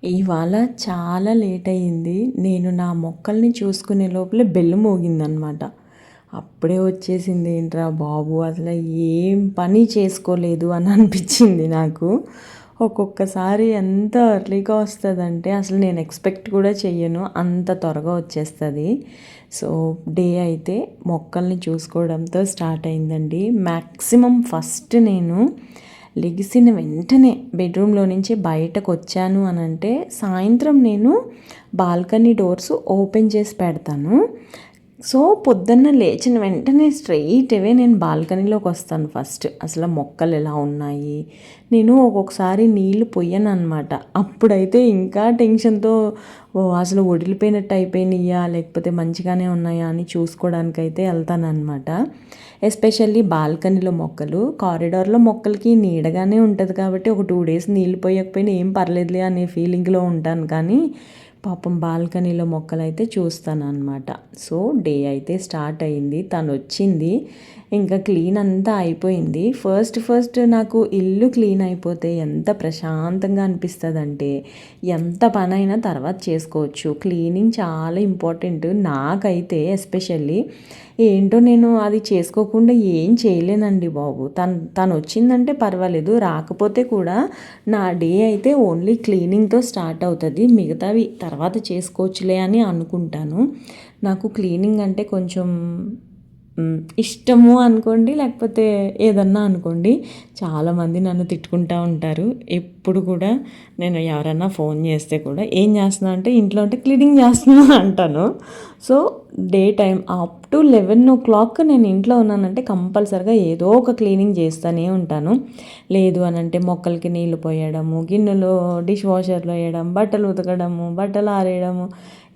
ఇవాళ చాలా లేట్ అయింది. నేను నా మొక్కల్ని చూసుకునే లోపలే బెల్ మోగిందనమాట. అప్పుడే వచ్చేసింది ఏంట్రా బాబు! అసలు ఏం పని చేసుకోలేదు అని అనిపించింది నాకు. ఒక్కొక్కసారి ఎంత ఎర్లీగా వస్తదంటే అసలు నేను ఎక్స్‌పెక్ట్ కూడా చెయ్యను. అంత త్వరగా వచ్చేస్తది. సో, డే అయితే మొక్కల్ని చూసుకోవడంతో స్టార్ట్ అయిందండి. మాక్సిమం ఫస్ట్ నేను లెగిసిన వెంటనే బెడ్రూమ్లో నుంచి బయటకు వచ్చాను అని అంటే సాయంత్రం నేను బాల్కనీ డోర్స్ ఓపెన్ చేసి పెడతాను. సో పొద్దున్న లేచిన వెంటనే స్ట్రెయిట్ అవే నేను బాల్కనీలోకి వస్తాను ఫస్ట్. అసలు మొక్కలు ఎలా ఉన్నాయి, నేను ఒక్కొక్కసారి నీళ్ళు పొయ్యను అనమాట. అప్పుడైతే ఇంకా టెన్షన్తో అసలు వదిలిపోయినట్టు అయిపోయినాయా లేకపోతే మంచిగానే ఉన్నాయా అని చూసుకోవడానికైతే వెళ్తానన్నమాట. ఎస్పెషల్లీ బాల్కనీలో మొక్కలు, కారిడార్లో మొక్కలకి నీడగానే ఉంటుంది కాబట్టి ఒక 2 డేస్ నీళ్ళు పోయకపోయినా ఏం పర్లేదులే అనే ఫీలింగ్లో ఉంటాను. కానీ పాపం బాల్కనీలో మొక్కలైతే చూస్తానన్నమాట. సో డే అయితే స్టార్ట్ అయింది. తను వచ్చింది, ఇంకా క్లీన్ అంతా అయిపోయింది. ఫస్ట్ నాకు ఇల్లు క్లీన్ అయిపోతే ఎంత ప్రశాంతంగా అనిపిస్తుందంటే ఎంత పనైనా తర్వాత చేసుకోవచ్చు. క్లీనింగ్ చాలా ఇంపార్టెంట్ నాకైతే. ఎస్పెషల్లీ ఏంటో నేను అది చేసుకోకుండా ఏం చేయలేనండి బాబు. తను వచ్చిందంటే పర్వాలేదు, రాకపోతే కూడా నా డే అయితే ఓన్లీ క్లీనింగ్తో స్టార్ట్ అవుతుంది. మిగతావి తర్వాత చేసుకోవచ్చులే అని అనుకుంటాను. నాకు క్లీనింగ్ అంటే కొంచెం ఇష్టము అనుకోండి, లేకపోతే ఏదన్నా అనుకోండి. చాలామంది నన్ను తిట్టుకుంటూ ఉంటారు ఎప్పుడు కూడా. నేను ఎవరన్నా ఫోన్ చేస్తే కూడా ఏం చేస్తున్నా అంటే ఇంట్లో అంటే క్లీనింగ్ చేస్తున్నా అంటాను. So day time up to 11 o'clock నేను ఇంట్లో ఉన్నానంటే కంపల్సరిగా ఏదో ఒక క్లీనింగ్ చేస్తూనే ఉంటాను. లేదు అని అంటే మొక్కలకి నీళ్ళు పోయడము, గిన్నెలు డిష్ వాషర్లో వేయడం, బట్టలు ఉతకడము, బట్టలు ఆరేయడము,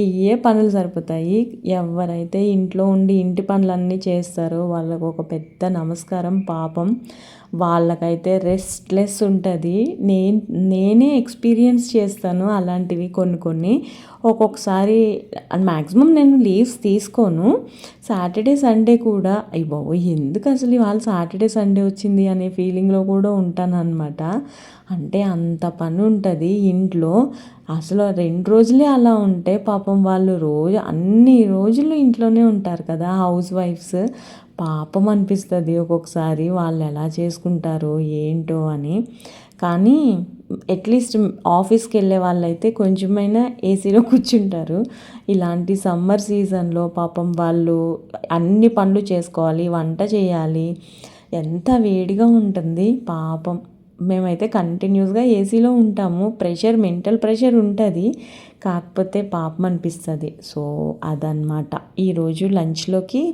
ఇవే పనులు సరిపోతాయి. ఎవరైతే ఇంట్లో ఉండి ఇంటి పనులన్నీ చేస్తారో వాళ్ళకు ఒక పెద్ద నమస్కారం. పాపం వాళ్ళకైతే రెస్ట్లెస్ ఉంటుంది. నేనే ఎక్స్పీరియన్స్ చేస్తాను అలాంటివి కొన్ని. ఒక్కొక్కసారి మ్యాక్సిమం నేను లీవ్స్ తీసుకోను. సాటర్డే సండే కూడా అయ్య బాబోయ్ ఎందుకు అసలు ఇవాళ సాటర్డే సండే వచ్చింది అనే ఫీలింగ్లో కూడా ఉంటాను అనమాట. అంటే అంత పని ఉంటుంది ఇంట్లో. అసలు 2 రోజులే అలా ఉంటే పాపం వాళ్ళు అన్ని రోజులు ఇంట్లోనే ఉంటారు కదా హౌస్ వైఫ్స్. పాపం అనిపిస్తుంది ఒక్కొక్కసారి వాళ్ళు ఎలా చేసుకుంటారో ఏంటో అని. కానీ అట్లీస్ట్ ఆఫీస్కి వెళ్ళే వాళ్ళైతే కొంచెమైనా ఏసీలో కూర్చుంటారు. ఇలాంటి సమ్మర్ సీజన్లో పాపం వాళ్ళు అన్ని పనులు చేసుకోవాలి, వంట చేయాలి, ఎంత వేడిగా ఉంటుంది పాపం. మేమైతే కంటిన్యూస్గా ఏసీలో ఉంటాము. మెంటల్ ప్రెషర్ ఉంటుంది, కాకపోతే పాపం అనిపిస్తుంది. సో అదనమాట. ఈరోజు లంచ్లోకి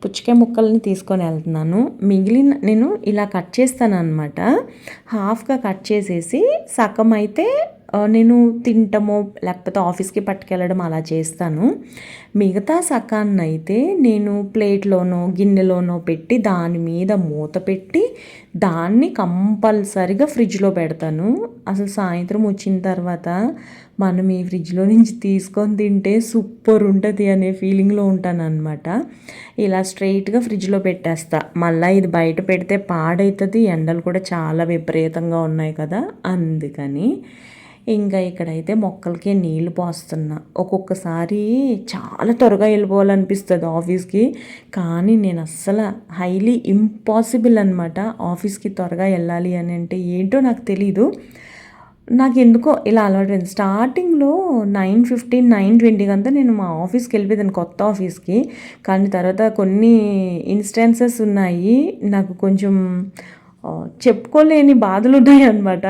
పుచ్చకాయ ముక్కల్ని తీసుకొని వెళ్తున్నాను. నేను ఇలా కట్ చేస్తాను అనమాట. హాఫ్గా కట్ చేసేసి సగం అయితే నేను తింటమో లేకపోతే ఆఫీస్కి పట్టుకెళ్ళడం అలా చేస్తాను. మిగతా సగాన్ని అయితే నేను ప్లేట్లోనో గిన్నెలోనో పెట్టి దాని మీద మూత పెట్టి దాన్ని కంపల్సరిగా ఫ్రిడ్జ్లో పెడతాను. అసలు సాయంత్రం వచ్చిన తర్వాత మనం ఈ ఫ్రిడ్జ్లో నుంచి తీసుకొని తింటే సూపర్ ఉంటుంది అనే ఫీలింగ్లో ఉంటాను అనమాట. ఇలా స్ట్రైట్గా ఫ్రిడ్జ్లో పెట్టేస్తా. మళ్ళీ ఇది బయట పెడితే పాడవుతుంది. ఎండలు కూడా చాలా విపరీతంగా ఉన్నాయి కదా, అందుకని. ఇంకా ఇక్కడైతే మొక్కలకి నీళ్ళు పోస్తున్నా. ఒక్కొక్కసారి చాలా త్వరగా వెళ్ళిపోవాలనిపిస్తుంది ఆఫీస్కి. కానీ నేను అస్సలు హైలీ ఇంపాసిబుల్ అనమాట ఆఫీస్కి త్వరగా వెళ్ళాలి అని అంటే. ఏంటో నాకు తెలీదు, నాకు ఎందుకో ఇలా అలవాటైంది. స్టార్టింగ్లో 9:15, 9:20 అంతా నేను మా ఆఫీస్కి వెళ్ళిపోయాను, కొత్త ఆఫీస్కి. కానీ తర్వాత కొన్ని ఇన్స్టెన్సెస్ ఉన్నాయి నాకు కొంచెం చెప్పుకోలేని బాధలు ఉన్నాయి అన్నమాట.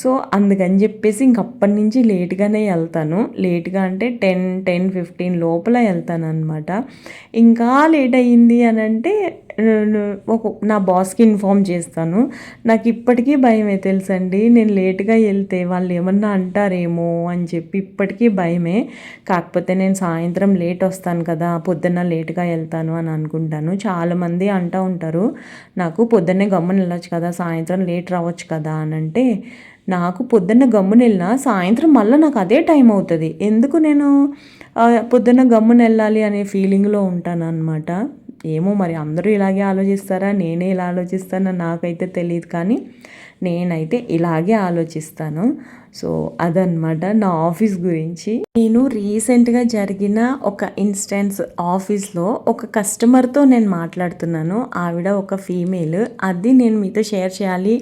సో అందుకని చెప్పేసి ఇంకప్పటి నుంచి లేట్గానే వెళ్తాను. లేట్గా అంటే 10-10:15 లోపల వెళ్తాను అనమాట. ఇంకా లేట్ అయ్యింది అని అంటే నా బాస్కి ఇన్ఫామ్ చేస్తాను. నాకు ఇప్పటికీ భయమే తెలుసండి. నేను లేట్గా వెళ్తే వాళ్ళు ఏమన్నా అంటారేమో అని చెప్పి ఇప్పటికీ భయమే. కాకపోతే నేను సాయంత్రం లేట్ వస్తాను కదా, పొద్దున్న లేట్గా వెళ్తాను అని అనుకుంటాను. చాలామంది అంటూ ఉంటారు నాకు, పొద్దున్నే గమ్మున వెళ్ళొచ్చు కదా, సాయంత్రం లేట్ రావచ్చు కదా అని అంటే. నాకు పొద్దున్న గమ్మున వెళ్ళినా సాయంత్రం మళ్ళీ నాకు అదే టైం అవుతుంది. ఎందుకు నేను పొద్దున్న గమ్మున వెళ్ళాలి అనే ఫీలింగ్లో ఉంటాను అనమాట. ఏమో మరి అందరూ ఇలాగే ఆలోచిస్తారా, నేనే ఇలా ఆలోచిస్తానో నాకైతే తెలియదు, కానీ నేనైతే ఇలాగే ఆలోచిస్తాను. సో అదనమాట నా ఆఫీస్ గురించి. నేను రీసెంట్గా జరిగిన ఒక ఇన్స్టెన్స్, ఆఫీస్లో ఒక కస్టమర్తో నేను మాట్లాడుతున్నాను. ఆవిడ ఒక ఫీమేల్. అది నేను మీతో షేర్ చేయాలి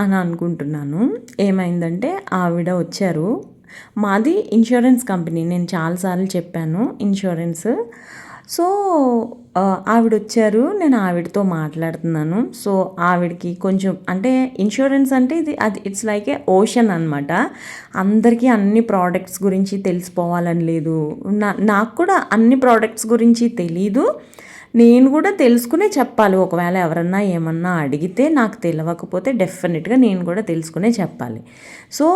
అని అనుకుంటున్నాను. ఏమైందంటే ఆవిడ వచ్చారు. మాది ఇన్సూరెన్స్ కంపెనీ, నేను చాలాసార్లు చెప్పాను ఇన్సూరెన్స్. సో ఆవిడ వచ్చారు, నేను ఆవిడతో మాట్లాడుతున్నాను. సో ఆవిడకి కొంచెం అంటే ఇన్సూరెన్స్ అంటే ఇట్స్ లైక్ ఏ ఓషన్ అనమాట. అందరికీ అన్ని ప్రోడక్ట్స్ గురించి తెలిసిపోవాలని లేదు. నాకు కూడా అన్ని ప్రోడక్ట్స్ గురించి తెలీదు. నేను కూడా తెలుసుకునే చెప్పాలి. ఒకవేళ ఎవరన్నా ఏమన్నా అడిగితే నాకు తెలియకపోతే డెఫినెట్గా నేను కూడా తెలుసుకునే చెప్పాలి. సో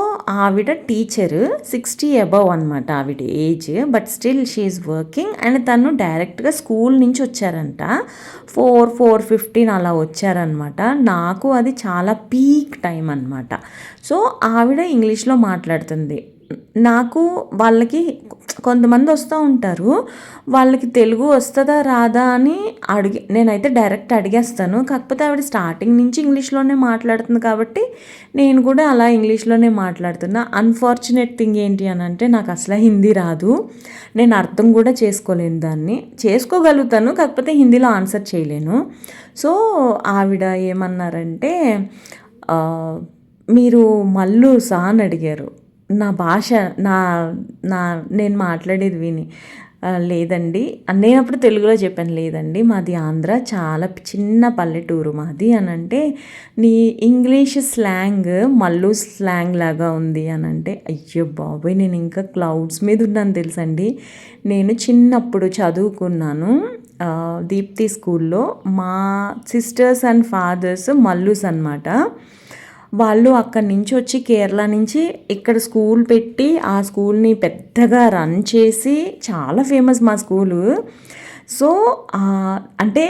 ఆవిడ టీచర్, 60 అబవ్ అనమాట ఆవిడ age, but still she is working. And తను డైరెక్ట్గా స్కూల్ నుంచి వచ్చారంట. 4:15 అలా వచ్చారనమాట. నాకు అది చాలా పీక్ టైం అనమాట. సో ఆవిడ ఇంగ్లీష్లో మాట్లాడుతుంది. నాకు వాళ్ళకి కొంతమంది వస్తూ ఉంటారు, వాళ్ళకి తెలుగు వస్తుందా రాదా అని నేనైతే డైరెక్ట్ అడిగేస్తాను. కాకపోతే ఆవిడ స్టార్టింగ్ నుంచి ఇంగ్లీష్లోనే మాట్లాడుతుంది కాబట్టి నేను కూడా అలా ఇంగ్లీష్లోనే మాట్లాడుతున్నా. అన్ఫార్చునేట్ థింగ్ ఏంటి అని అంటే నాకు అసలు హిందీ రాదు. నేను అర్థం కూడా చేసుకోలేను దాన్ని. చేసుకోగలుగుతాను, కాకపోతే హిందీలో ఆన్సర్ చేయలేను. సో ఆవిడ ఏమన్నారంటే, మీరు మల్లూసా అని అడిగారు. నా భాష నా నా నేను మాట్లాడేది విని, లేదండి నేను అప్పుడు తెలుగులో చెప్పాను, లేదండి మాది ఆంధ్ర, చాలా చిన్న పల్లెటూరు మాది అని అంటే, నీ ఇంగ్లీష్ స్లాంగ్ మల్లు స్లాంగ్ లాగా ఉంది అని అంటే, అయ్యో బాబోయ్ నేను ఇంకా క్లౌడ్స్ మీద ఉన్నాను తెలుసండి. నేను చిన్నప్పుడు చదువుకున్నాను దీప్తి స్కూల్లో. మా సిస్టర్స్ అండ్ ఫాదర్స్ మల్లూస్ అనమాట. వాళ్ళు అక్కడి నుంచి వచ్చి కేరళ నుంచి ఇక్కడ స్కూల్ పెట్టి ఆ స్కూల్ని పెద్దగా రన్ చేసి చాలా ఫేమస్ మా స్కూలు. సో అంటే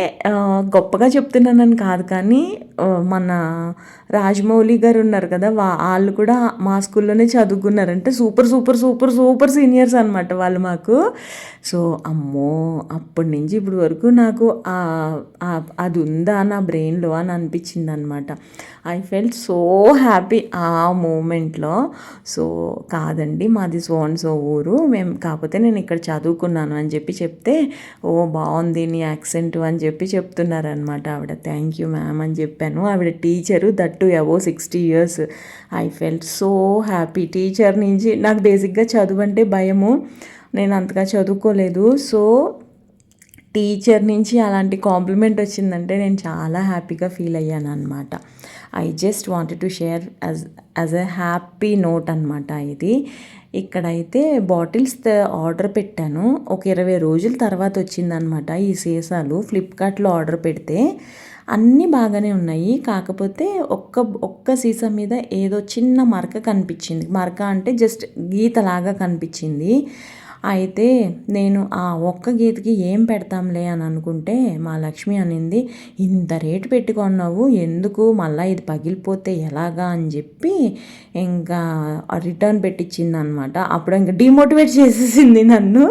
గొప్పగా చెప్తున్నానని కాదు, కానీ మన రాజమౌళి గారు ఉన్నారు కదా, వాళ్ళు కూడా మా స్కూల్లోనే చదువుకున్నారంటే super super super super seniors అనమాట వాళ్ళు మాకు. సో అమ్మో అప్పటి నుంచి ఇప్పటి వరకు నాకు అది ఉందా నా బ్రెయిన్లో అని అనిపించింది అనమాట. ఐ ఫెల్ట్ సో హ్యాపీ ఆ మూమెంట్లో. సో కాదండి మాది సో అండ్ సో ఊరు, మేము కాకపోతే నేను ఇక్కడ చదువుకున్నాను అని చెప్పి చెప్తే, ఓ బాగుంది నీ యాక్సెంట్ అని చెప్పి చెప్తున్నారనమాట ఆవిడ. థ్యాంక్ యూ మ్యామ్ అని చెప్పాను. ఆవిడ teacher, that above 60 years. I felt so happy. Teacher నుంచి నాకు బేసిక్గా చదువు అంటే భయము, నేను అంతగా చదువుకోలేదు. సో టీచర్ నుంచి అలాంటి కాంప్లిమెంట్ వచ్చిందంటే నేను చాలా హ్యాపీగా ఫీల్ అయ్యాను అనమాట. I just wanted to share as a happy note అనమాట ఇది. ఇక్కడైతే బాటిల్స్ ఆర్డర్ పెట్టాను. ఒక 20 రోజుల తర్వాత వచ్చిందనమాట ఈ సీసాలు. ఫ్లిప్కార్ట్లో ఆర్డర్ పెడితే అన్నీ బాగానే ఉన్నాయి, కాకపోతే ఒక్క సీసా మీద ఏదో చిన్న మరక కనిపించింది. మరక అంటే జస్ట్ గీతలాగా కనిపించింది. అయితే నేను ఆ ఒక్క గీతకి ఏం పెడతాంలే అని అనుకుంటే మా లక్ష్మి అనింది, ఇంత రేటు పెట్టుకున్నావు ఎందుకు, మళ్ళీ ఇది పగిలిపోతే ఎలాగా అని చెప్పి ఇంకా రిటర్న్ పెట్టించింది అనమాట. అప్పుడు ఇంకా డిమోటివేట్ చేసేసింది నన్ను.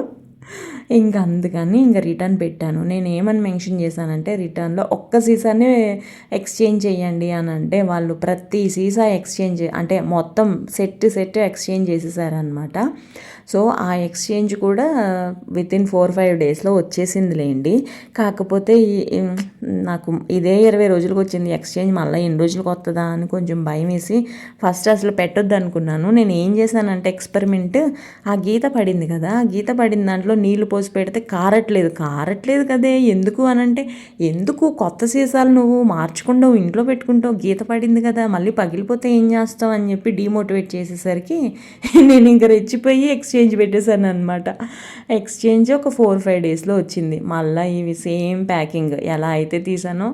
ఇంకా అందుకని ఇంకా రిటర్న్ పెట్టాను. నేను ఏమని మెన్షన్ చేశానంటే, రిటర్న్లో ఒక్క సీసానే ఎక్స్చేంజ్ చేయండి అని అంటే వాళ్ళు ప్రతి సీసా ఎక్స్చేంజ్ అంటే మొత్తం సెట్ ఎక్స్చేంజ్ చేసేసారనమాట. సో ఆ ఎక్స్చేంజ్ కూడా వితిన్ 4-5 daysలో వచ్చేసిందిలేండి. కాకపోతే నాకు ఇదే 20 రోజులకు వచ్చింది ఎక్స్చేంజ్, మళ్ళీ ఎన్ని రోజులకు వస్తుందా అని కొంచెం భయం వేసి ఫస్ట్ అసలు పెట్టొద్దు అనుకున్నాను. నేను ఏం చేశానంటే ఎక్స్పెరిమెంట్, ఆ గీత పడింది కదా, ఆ గీత పడిన దాంట్లో నీళ్లు పోసి పెడితే కారట్లేదు కదే, ఎందుకు అనంటే, ఎందుకు కొత్త సీసాలు నువ్వు మార్చుకుంటావు, ఇంట్లో పెట్టుకుంటావు, గీత పడింది కదా మళ్ళీ పగిలిపోతే ఏం చేస్తావు అని చెప్పి డిమోటివేట్ చేసేసరికి నేను ఇంకా రెచ్చిపోయి ఎక్స్చేంజ్ పెట్టేశాను అనమాట. ఎక్స్చేంజ్ ఒక 4-5 daysలో వచ్చింది. మళ్ళీ ఇవి సేమ్ ప్యాకింగ్ ఎలా అయితే తీసానో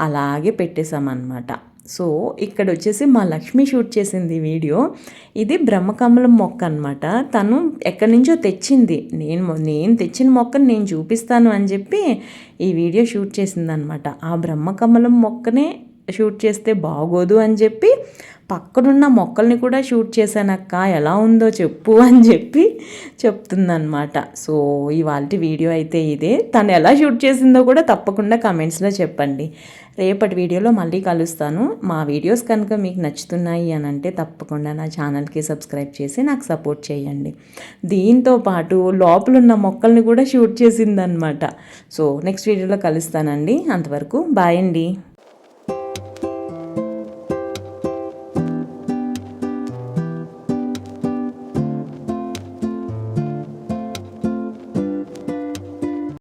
అలాగే పెట్టేశామన్నమాట. సో ఇక్కడ వచ్చేసి మా లక్ష్మి షూట్ చేసింది వీడియో. ఇది బ్రహ్మకమలం మొక్క అనమాట. తను ఎక్కడి నుంచో తెచ్చింది. నేను తెచ్చిన మొక్కను నేను చూపిస్తాను అని చెప్పి ఈ వీడియో షూట్ చేసింది అనమాట. ఆ బ్రహ్మకమలం మొక్కనే షూట్ చేస్తే బాగోదు అని చెప్పి పక్కనున్న మొక్కల్ని కూడా షూట్ చేశానక్క, ఎలా ఉందో చెప్పు అని చెప్పి చెప్తుందనమాట. సో ఇవాళ వీడియో అయితే ఇదే. తను ఎలా షూట్ చేసిందో కూడా తప్పకుండా కమెంట్స్లో చెప్పండి. రేపటి వీడియోలో మళ్ళీ కలుస్తాను. మా వీడియోస్ కనుక మీకు నచ్చుతున్నాయి అని అంటే తప్పకుండా నా ఛానల్కి సబ్స్క్రైబ్ చేసి నాకు సపోర్ట్ చేయండి. దీంతో పాటు లోపలున్న మొక్కల్ని కూడా షూట్ చేసిందనమాట. సో నెక్స్ట్ వీడియోలో కలుస్తానండి. అంతవరకు బాయ్ అండి.